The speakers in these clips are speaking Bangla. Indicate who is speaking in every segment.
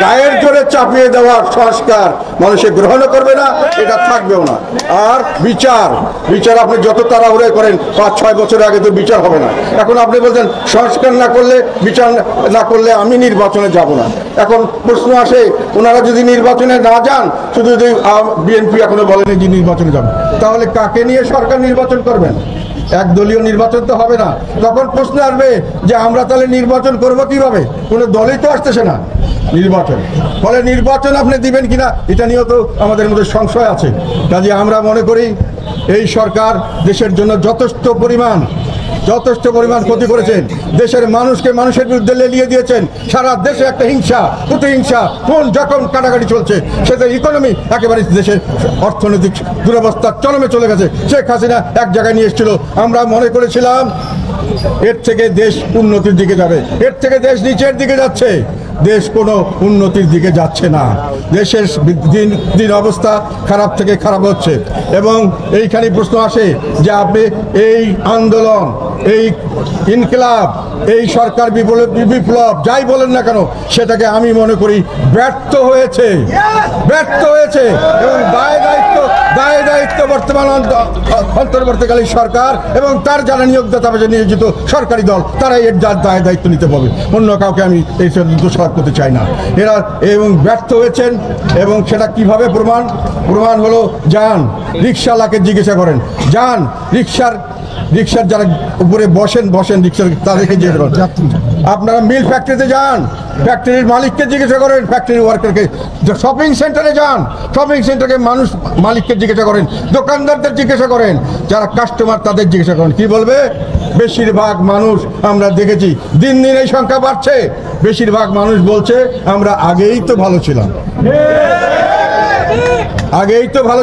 Speaker 1: গায়ের জোরে চাপিয়ে দেওয়ার সংস্কার মানুষে গ্রহণ করবে না, এটা থাকবেও না। আর বিচার আপনি যত তাড়াহুড়ো করেন, 5-6 বছর আগে তো বিচার হবে না। এখন আপনি বলছেন সংস্কার না করলে, বিচার না করলে আমি নির্বাচনে যাব না। এখন প্রশ্ন আসে, ওনারা যদি নির্বাচনে না যান, শুধু যদি বিএনপি এখনো বলেনি যে নির্বাচনে যাবে, তাহলে কাকে নিয়ে সরকার নির্বাচন করবেন? একদলীয় নির্বাচন তো হবে না। তখন প্রশ্ন আসবে যে আমরা তাহলে নির্বাচন করবো কিভাবে? কোনো দলই তো আসতেছে না নির্বাচন। ফলে নির্বাচন আপনি দিবেন কিনা এটা নিয়েও তো আমাদের মধ্যে সংশয় আছে। কাজে আমরা মনে করি এই সরকার দেশের জন্য যথেষ্ট পরিমাণ ক্ষতি করেছেন। দেশের মানুষকে মানুষের বিরুদ্ধে লেলিয়ে দিয়েছেন। সারা দেশে একটা হিংসা, প্রতিহিংসা, খুন যখন কাটাকাটি চলছে, সেটা ইকোনমি একেবারে দেশের অর্থনৈতিক দুরবস্থার চরমে চলে গেছে। শেখ হাসিনা এক জায়গায় নিয়ে এসেছিল, আমরা মনে করেছিলাম এর থেকে দেশ উন্নতির দিকে যাবে, এর থেকে দেশ নিচের দিকে যাচ্ছে। দেশ কোনো উন্নতির দিকে যাচ্ছে না, দেশের দিন দিন অবস্থা খারাপ থেকে খারাপ হচ্ছে। এবং এইখানে প্রশ্ন আসে যে আপনি এই আন্দোলন, এই ইনকিলাব, এই সরকার বিপ্লব যাই বলেন না কেন, সেটাকে আমি মনে করি ব্যর্থ হয়েছে এবং দায় দায়িত্ব বর্তমান অন্তর্বর্তীকালীন সরকার এবং তার যারা নিয়োগদাতা নিয়োজিত সরকারি দল, তারা এর দায় দায়িত্ব নিতে পারবে। অন্য কাউকে আমি এই দোষারোপ করতে চাই না। এরা এবং ব্যর্থ হয়েছেন। এবং সেটা কিভাবে প্রমাণ হলো, যান রিক্সাওয়ালাকে জিজ্ঞাসা করেন, যান রিক্সার যারা উপরে বসেন রিক্সার তাদেরকে জিজ্ঞাসা করেন। আপনারা মিল ফ্যাক্টরিতে যান, ফ্যাক্টরির মালিককে জিজ্ঞাসা করেন, ফ্যাক্টরি ওয়ার্কারকে। শপিং সেন্টারে যান, শপিং সেন্টারে মালিককে জিজ্ঞাসা করেন, দোকানদারদের জিজ্ঞাসা করেন, যারা কাস্টমার তাদের জিজ্ঞাসা করেন। কি বলবে? বেশিরভাগ মানুষ আমরা দেখেছি দিন দিন এই সংখ্যা বাড়ছে, বেশিরভাগ মানুষ বলছে আমরা আগেই তো ভালো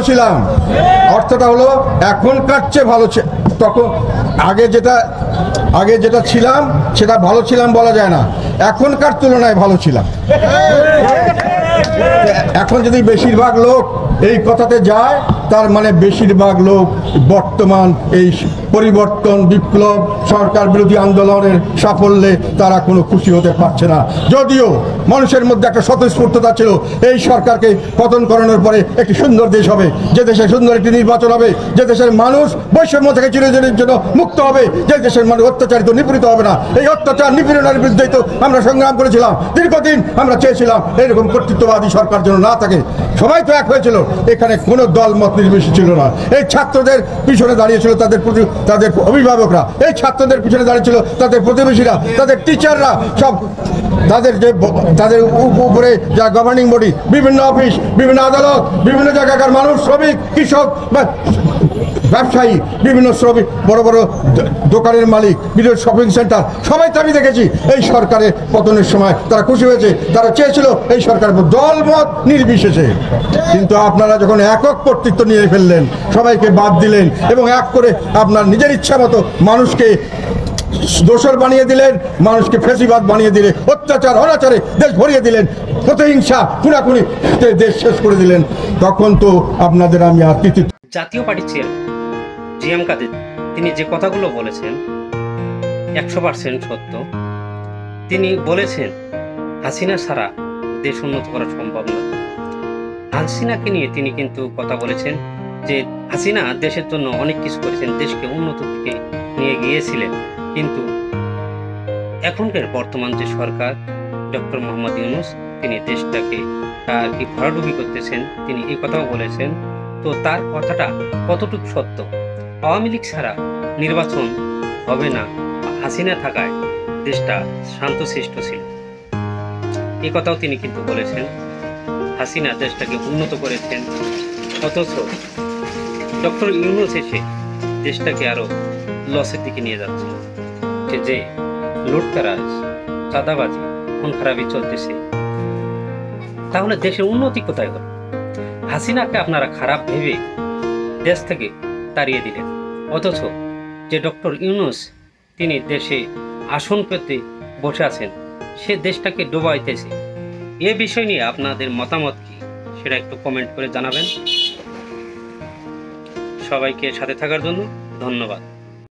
Speaker 1: ছিলাম। অর্থটা হলো এখনকার চেয়ে ভালো, তখন আগে যেটা ছিলাম সেটা ভালো ছিলাম বলা যায় না, এখনকার তুলনায় ভালো ছিলাম। এখন যদি বেশিরভাগ লোক এই কথাতে যায়, তার মানে বেশিরভাগ লোক বর্তমান এই পরিবর্তন, বিপ্লব, সরকার বিরোধী আন্দোলনের সাফল্যে তারা কোনো খুশি হতে পারছে না। যদিও মানুষের মধ্যে একটা স্বতঃস্ফূর্ততা ছিল এই সরকারকে পতন করানোর পরে একটি সুন্দর দেশ হবে, যে দেশে সুন্দর একটি নির্বাচন হবে, যে দেশের মানুষ বৈষম্য থেকে চিরদিনের জন্য মুক্ত হবে, যে দেশের মানুষ অত্যাচারিত নিপীড়িত হবে না। এই অত্যাচার নিপীড়নের বিরুদ্ধেই তো আমরা সংগ্রাম করেছিলাম। দীর্ঘদিন আমরা চেয়েছিলাম এরকম কর্তৃত্ববাদী সরকার যেন না থাকে। সবাই তো এক হয়েছিল, এখানে কোনো দল মত নির্বিশেষে ছিল না। এই ছাত্রদের পিছনে দাঁড়িয়েছিল তাদের অভিভাবকরা, এই ছাত্রদের পিছনে দাঁড়িয়েছিল তাদের প্রতিবেশীরা, তাদের টিচাররা, সব তাদের উপরে যা গভর্নিং বডি, বিভিন্ন অফিস, বিভিন্ন আদালত, বিভিন্ন জায়গাকার মানুষ, শ্রমিক, কৃষক, ব্যবসায়ী, বিভিন্ন শ্রমিক, বড় বড় দোকানের মালিক, বিভিন্ন শপিং সেন্টার, সবাই তো আমি দেখেছি এই সরকারের পতনের সময় তারা খুশি হয়েছে। তারা চেয়েছিল এই সরকার দলমত নির্বিশেষে। কিন্তু আপনারা যখন একক কর্তৃত্ব নিয়ে ফেললেন, সবাইকে বাদ দিলেন এবং এক করে আপনার নিজের ইচ্ছা মতো মানুষকে দোষর বানিয়ে দিলেন, মানুষকে ফেসিবাদ বানিয়ে দিলেন, অত্যাচার অনাচারে দেশ ভরিয়ে দিলেন, প্রতিহিংসা খুনাখুনি দেশ শেষ করে দিলেন, তখন তো আপনাদের আমি আর কৃতিত্ব।
Speaker 2: জাতীয় পার্টির চেয়ারম্যান জিএম কাদের তিনি যে কথাগুলো বলেছেন 100% সত্য। তিনি বলেছেন হাসিনা ছাড়া দেশ উন্নত করা সম্ভব না। হাসিনাকে নিয়ে তিনি কিন্তু কথা বলেছেন যে হাসিনা দেশের জন্য অনেক কিছু করেছেন, দেশকে উন্নত দিকে নিয়ে গিয়েছিলেন। কিন্তু এখনকার বর্তমান যে সরকার ডক্টর মোহাম্মদ ইউনূস, তিনি দেশটাকে কি ভরাডুবি করতেছেন, তিনি এই কথাও বলেছেন। তো তার কথাটা কতটুকু সত্য? আওয়ামী লীগ ছাড়া নির্বাচন হবে না, হাসিনা থাকায় দেশটা শান্তশিষ্ট ছিল, এই কথাও তিনি কিন্তু বলেছেন। হাসিনা দেশটাকে উন্নত করেছেন, অথচ ডক্টর ইউনূস এসে দেশটাকে আরো লসের দিকে নিয়ে যাচ্ছে। যে লুটতরাজ, চাঁদাবাজি, খুন খারাপি চলতেছে, তাহলে দেশের উন্নতি কোথায় হল? হাসিনাকে আপনারা খারাপ ভেবে দেশ থেকে তাড়িয়ে দিলেন, অথচ যে ডক্টর ইউনূস তিনি দেশে আসন পেতে বসে আছেন, সে দেশটাকে ডোবাইতেছে। এ বিষয় নিয়ে আপনাদের মতামত কি সেটা একটু কমেন্ট করে জানাবেন। সবাইকে সাথে থাকার জন্য ধন্যবাদ।